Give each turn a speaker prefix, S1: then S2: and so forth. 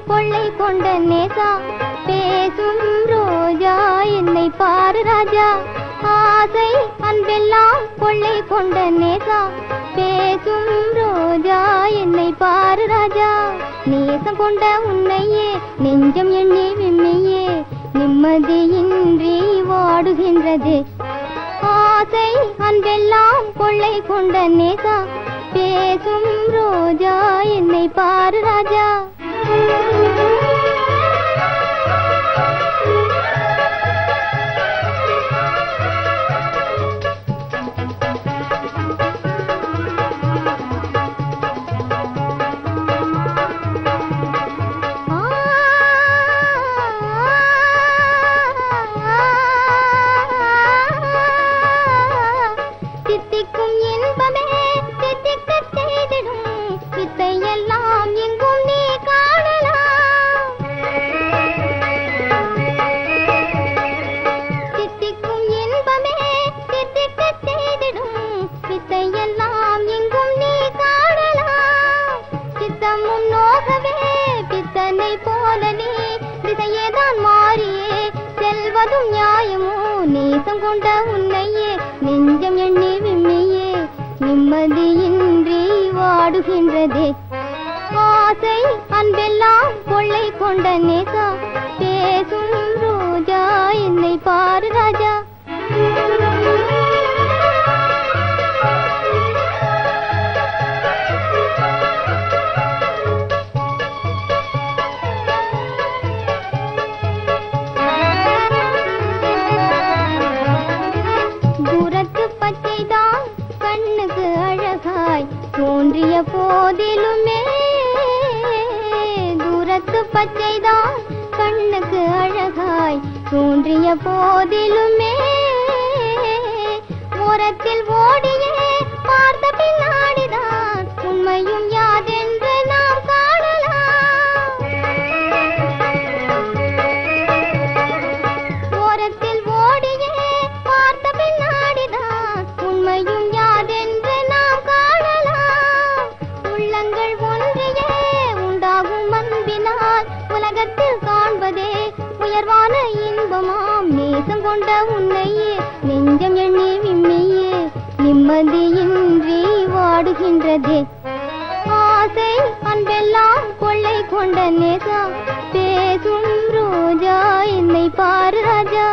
S1: கொள்ளை கொண்ட நேசா பேசும் ரோஜா என்னை பாரு ராஜா ஆசை அன்பெல்லாம் கொள்ளை கொண்ட நேசா பேசும் ரோஜா என்னை பாரு ராஜா நேசம் கொண்ட உன்னையே நெஞ்சம் எண்ணி விம்மையே நிம்மதியின்றி வாடுகின்றது ஆசை அன்பெல்லாம் கொள்ளை கொண்ட நேசா பேசும் ரோஜா என்னை பாரு ராஜா செல்வதும் நியாயமோ நேசம் கொண்ட உன்னையே நெஞ்சம் எண்ணி விம்மையே நிம்மதியின்றி வாடுகின்றதே ஆசை அன்பெல்லாம் கொள்ளை கொண்ட நேசா பேசும் ரோஜா என்னை பாரு ராஜா தோன்றிய போதிலுமே தூரத்து பச்சைதான் கண்ணுக்கு அழகாய் தோன்றிய போதிலுமே ஓரத்தில் ஓடியே பார்த்த பின்னாடிதான் உண்மையும் யாதென்று நாம் காணலாம் ஓரத்தில் ஓடியே பார்த்த பின்னாடிதான் உண்மையும் யாதென்று உலகத்தில் காண்பதே உயர்வான இன்பமாம் நேசம் கொண்ட உன்னையே நெஞ்சம் எண்ணி விம்மையே நிம்மதியின்றி வாடுகின்றதே ஆசை அன்பெல்லாம் கொள்ளை கொண்ட நேசா பேசும் ரோஜா என்னை பாரு ராஜா